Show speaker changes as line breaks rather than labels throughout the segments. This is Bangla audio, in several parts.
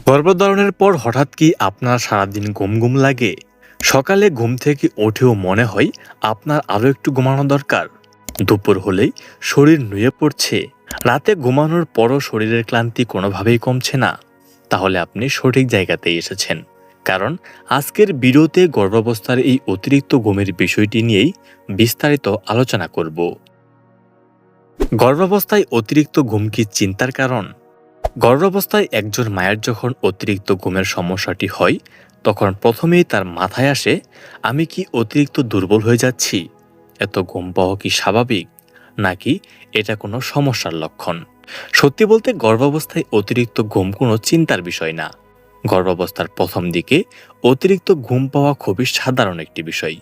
গর্ভধারণের পর হঠাৎ কি আপনার সারাদিন ঘুম ঘুম লাগে? সকালে ঘুম থেকে উঠেও মনে হয় আপনার আরও একটু ঘুমানো দরকার? দুপুর হলেই শরীর নুয়ে পড়ছে? রাতে ঘুমানোর পরও শরীরের ক্লান্তি কোনোভাবেই কমছে না? তাহলে আপনি সঠিক জায়গাতেই এসেছেন। কারণ আজকের ভিডিওতে গর্ভাবস্থার এই অতিরিক্ত ঘুমের বিষয়টি নিয়েই বিস্তারিত আলোচনা করব। গর্ভাবস্থায় অতিরিক্ত ঘুম কি চিন্তার কারণ? গর্ভাবস্থায় একজন মায়ের যখন অতিরিক্ত ঘুমের সমস্যাটি হয়, তখন প্রথমেই তার মাথায় আসে, আমি কি অতিরিক্ত দুর্বল হয়ে যাচ্ছি? এত ঘুম পাওয়া কি স্বাভাবিক, নাকি এটা কোনো সমস্যার লক্ষণ? সত্যি বলতে গর্ভাবস্থায় অতিরিক্ত ঘুম কোনো চিন্তার বিষয় না। গর্ভাবস্থার প্রথম দিকে অতিরিক্ত ঘুম পাওয়া খুবই সাধারণ একটি বিষয়।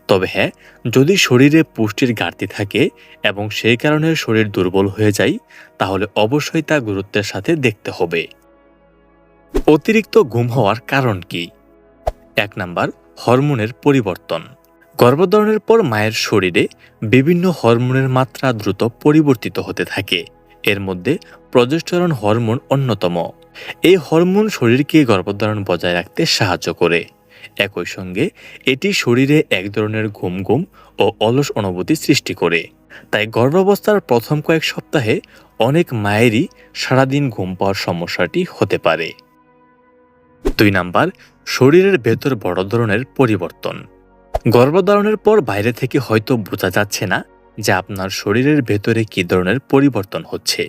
তবে হ্যাঁ, যদি শরীরে পুষ্টির ঘাটতি থাকে এবং সেই কারণে শরীর দুর্বল হয়ে যায়, তাহলে অবশ্যই তা গুরুত্বের সাথে দেখতে হবে। অতিরিক্ত ঘুম হওয়ার কারণ কি? ১ নাম্বার, হরমোনের পরিবর্তন। গর্ভধারণের পর মায়ের শরীরে বিভিন্ন হরমোনের মাত্রা দ্রুত পরিবর্তিত হতে থাকে। এর মধ্যে প্রজেস্টেরন হরমোন অন্যতম। এই হরমোন শরীরকে গর্ভধারণ বজায় রাখতে সাহায্য করে। একই সঙ্গে এটি শরীরে এক ধরনের ঘুম ঘুম ও অলস অনুভূতি সৃষ্টি করে। তাই গর্ভাবস্থার প্রথম কয়েক সপ্তাহে অনেক মায়েরই সারাদিন ঘুম পাওয়ার সমস্যাটি হতে পারে। ২ নাম্বার, শরীরের ভেতর বড় ধরনের পরিবর্তন। গর্ভধারণের পর বাইরে থেকে হয়তো বোঝা যাচ্ছে না যে আপনার শরীরের ভেতরে কী ধরনের পরিবর্তন হচ্ছে,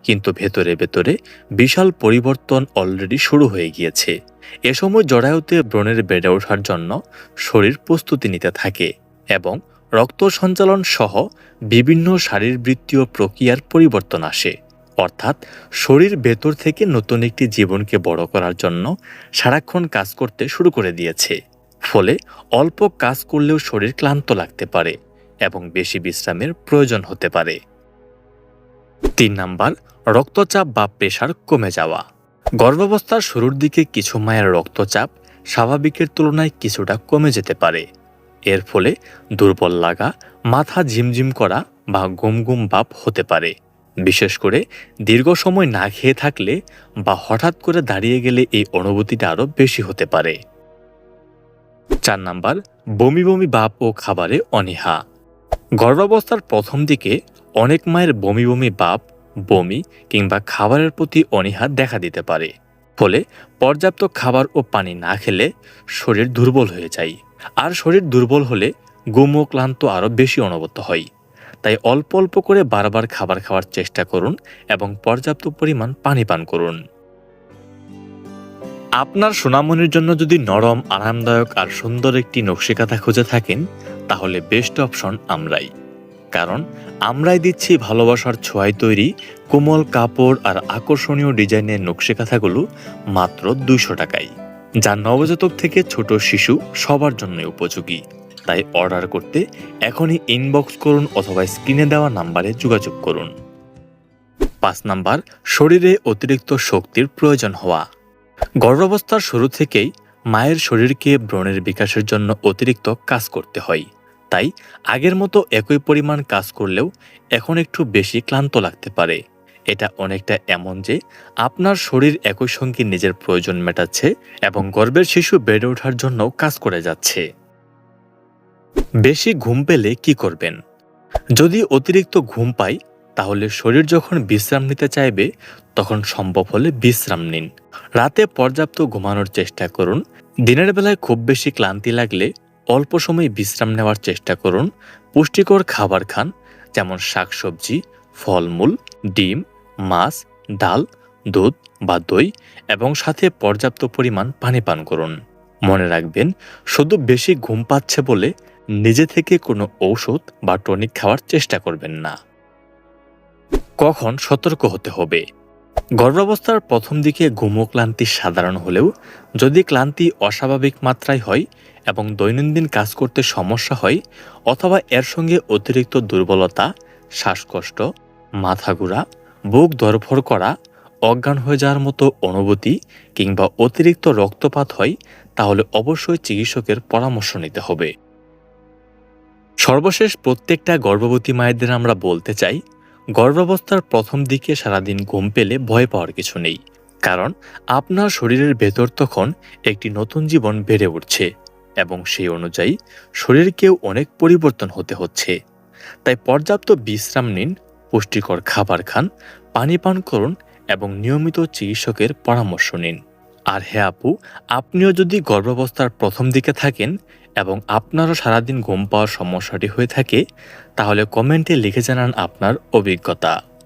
কিন্তু ভেতরে ভেতরে বিশাল পরিবর্তন অলরেডি শুরু হয়ে গিয়েছে। এ সময় জরায়ুতে ব্রণের বেড়ে ওঠার জন্য শরীর প্রস্তুতি নিতে থাকে এবং রক্ত সঞ্চালন সহ বিভিন্ন শারীরবৃত্তীয় প্রক্রিয়ার পরিবর্তন আসে। অর্থাৎ শরীর ভেতর থেকে নতুন একটি জীবনকে বড় করার জন্য সারাক্ষণ কাজ করতে শুরু করে দিয়েছে। ফলে অল্প কাজ করলেও শরীর ক্লান্ত লাগতে পারে এবং বেশি বিশ্রামের প্রয়োজন হতে পারে। ৩ নাম্বার, রক্তচাপ বা প্রেশার কমে যাওয়া। গর্ভাবস্থার শুরুর দিকে কিছু মায়ের রক্তচাপ স্বাভাবিকের তুলনায় কিছুটা কমে যেতে পারে। এর ফলে দুর্বল লাগা, মাথা ঝিমঝিম করা বা ঘুম ঘুম ভাব হতে পারে। বিশেষ করে দীর্ঘ সময় না খেয়ে থাকলে বা হঠাৎ করে দাঁড়িয়ে গেলে এই অনুভূতিটা আরও বেশি হতে পারে। ৪ নাম্বার, বমি বমি ভাব ও খাবারে অনীহা। গর্ভাবস্থার প্রথম দিকে অনেক মায়ের বমি বমি ভাব, বমি কিংবা খাবারের প্রতি অনীহা দেখা দিতে পারে। ফলে পর্যাপ্ত খাবার ও পানি না খেলে শরীর দুর্বল হয়ে যায়। আর শরীর দুর্বল হলে ঘুম ও ক্লান্ত আরও বেশি অনুভূত হয়। তাই অল্প অল্প করে বারবার খাবার খাওয়ার চেষ্টা করুন এবং পর্যাপ্ত পরিমাণ পানি পান করুন। আপনার সোনামণির জন্য যদি নরম, আরামদায়ক আর সুন্দর একটি নকশিকাঁথা খুঁজে থাকেন, তাহলে বেস্ট অপশন আমরাই। কারণ আমরাই দিচ্ছি ভালোবাসার ছোঁয়ায় তৈরি কোমল কাপড় আর আকর্ষণীয় ডিজাইনের নকশিকাঁথাগুলো মাত্র ২০০ টাকায়, যা নবজাতক থেকে ছোট শিশু সবার জন্য উপযোগী। তাই অর্ডার করতে এখনই ইনবক্স করুন অথবা স্ক্রিনে দেওয়া নাম্বারে যোগাযোগ করুন। ৫ নাম্বার, শরীরে অতিরিক্ত শক্তির প্রয়োজন হওয়া। গর্ভাবস্থার শুরু থেকেই মায়ের শরীরকে ব্রণের বিকাশের জন্য অতিরিক্ত কাজ করতে হয়। তাই আগের মতো একই পরিমাণ কাজ করলেও এখন একটু বেশি ক্লান্ত লাগতে পারে। এটা অনেকটা এমন যে আপনার শরীর একই সঙ্গে নিজের প্রয়োজন মেটাচ্ছে এবং গর্ভের শিশু বেড়ে ওঠার জন্য কাজ করে যাচ্ছে। বেশি ঘুম পেলে কি করবেন? যদি অতিরিক্ত ঘুম পাই, তাহলে শরীর যখন বিশ্রাম নিতে চাইবে তখন সম্ভব হলে বিশ্রাম নিন। রাতে পর্যাপ্ত ঘুমানোর চেষ্টা করুন। দিনের বেলায় খুব বেশি ক্লান্তি লাগলে অল্প সময় বিশ্রাম নেওয়ার চেষ্টা করুন। পুষ্টিকর খাবার খান, যেমন শাকসবজি, ফলমূল, ডিম, মাছ, ডাল, দুধ বা দই এবং সাথে পর্যাপ্ত পরিমাণ পানি পান করুন। মনে রাখবেন, শুধু বেশি ঘুম পাচ্ছে বলে নিজে থেকে কোনো ঔষধ বা টনিক খাওয়ার চেষ্টা করবেন না। কখন সতর্ক হতে হবে? গর্ভাবস্থার প্রথম দিকে ঘুম ও ক্লান্তি সাধারণ হলেও যদি ক্লান্তি অস্বাভাবিক মাত্রায় হয় এবং দৈনন্দিন কাজ করতে সমস্যা হয় অথবা এর সঙ্গে অতিরিক্ত দুর্বলতা, শ্বাসকষ্ট, মাথা ঘোরা, বুক ধড়ফড় করা, অজ্ঞান হয়ে যাওয়ার মতো অনুভূতি কিংবা অতিরিক্ত রক্তপাত হয়, তাহলে অবশ্যই চিকিৎসকের পরামর্শ নিতে হবে। সর্বশেষ প্রত্যেকটা গর্ভবতী মায়েদের আমরা বলতে চাই, গর্ভাবস্থার প্রথম দিকে সারাদিন ঘুম পেলে ভয় পাওয়ার কিছু নেই। কারণ আপনার শরীরের ভেতর তখন একটি নতুন জীবন বেড়ে উঠছে এবং সেই অনুযায়ী শরীরকেও অনেক পরিবর্তন হতে হচ্ছে। তাই পর্যাপ্ত বিশ্রাম নিন, পুষ্টিকর খাবার খান, পানি পান করুন এবং নিয়মিত চিকিৎসকের পরামর্শ নিন। আর হ্যাঁ আপু, আপনিও যদি গর্ভাবস্থার প্রথম দিকে থাকেন এবং আপনারও সারাদিন ঘুম পাওয়ার সমস্যাটি হয়ে থাকে, তাহলে কমেন্টে লিখে জানান আপনার অভিজ্ঞতা।